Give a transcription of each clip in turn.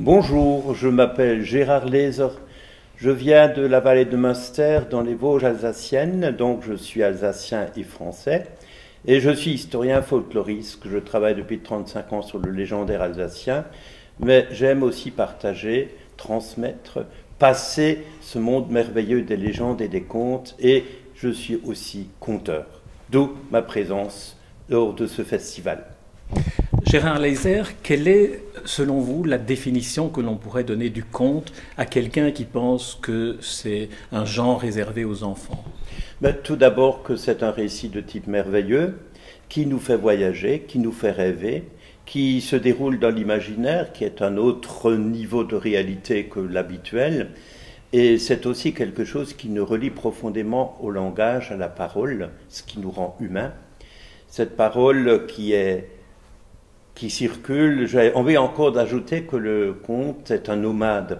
Bonjour, je m'appelle Gérard Lézer. Je viens de la vallée de Münster dans les Vosges alsaciennes, donc je suis alsacien et français. Et je suis historien folkloriste, je travaille depuis 35 ans sur le légendaire alsacien, mais j'aime aussi partager, transmettre, passer ce monde merveilleux des légendes et des contes, et je suis aussi conteur, d'où ma présence lors de ce festival. Gérard Lézer, quelle est, selon vous, la définition que l'on pourrait donner du conte à quelqu'un qui pense que c'est un genre réservé aux enfants? Tout d'abord que c'est un récit de type merveilleux, qui nous fait voyager, qui nous fait rêver, qui se déroule dans l'imaginaire, qui est un autre niveau de réalité que l'habituel. Et c'est aussi quelque chose qui nous relie profondément au langage, à la parole, ce qui nous rend humains. Cette parole qui circule, j'ai envie encore d'ajouter que le conte est un nomade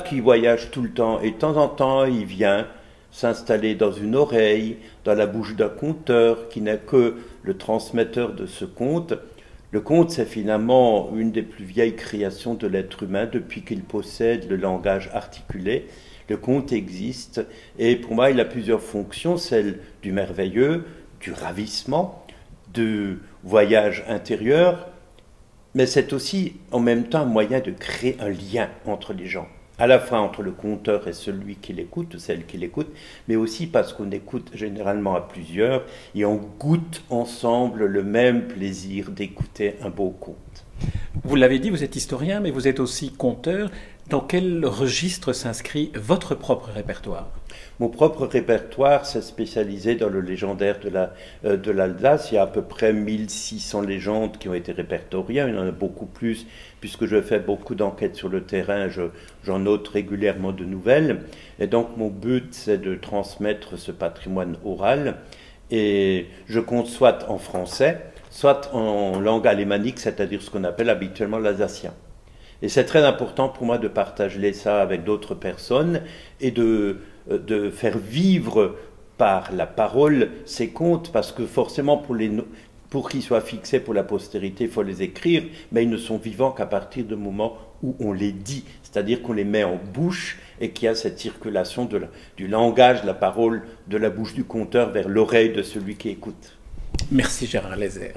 qui voyage tout le temps, et de temps en temps il vient s'installer dans une oreille, dans la bouche d'un conteur qui n'est que le transmetteur de ce conte. Le conte, c'est finalement une des plus vieilles créations de l'être humain depuis qu'il possède le langage articulé. Le conte existe, et pour moi il a plusieurs fonctions, celle du merveilleux, du ravissement, du voyage intérieur, mais c'est aussi en même temps un moyen de créer un lien entre les gens, à la fois entre le conteur et celui qui l'écoute, ou celle qui l'écoute, mais aussi parce qu'on écoute généralement à plusieurs et on goûte ensemble le même plaisir d'écouter un beau conte. Vous l'avez dit, vous êtes historien, mais vous êtes aussi conteur. Dans quel registre s'inscrit votre propre répertoire? Mon propre répertoire s'est spécialisé dans le légendaire de l'Alsace. Il y a à peu près 1600 légendes qui ont été répertoriées. Il y en a beaucoup plus, puisque je fais beaucoup d'enquêtes sur le terrain. J'en note régulièrement de nouvelles. Et donc mon but, c'est de transmettre ce patrimoine oral. Et je compte soit en français, soit en langue alémanique, c'est-à-dire ce qu'on appelle habituellement l'alsacien. Et c'est très important pour moi de partager ça avec d'autres personnes et de faire vivre par la parole ces contes, parce que forcément pour qu'ils soient fixés pour la postérité, il faut les écrire, mais ils ne sont vivants qu'à partir du moment où on les dit, c'est-à-dire qu'on les met en bouche et qu'il y a cette circulation du langage, de la parole, de la bouche du conteur vers l'oreille de celui qui écoute. Merci Gérard Lézer.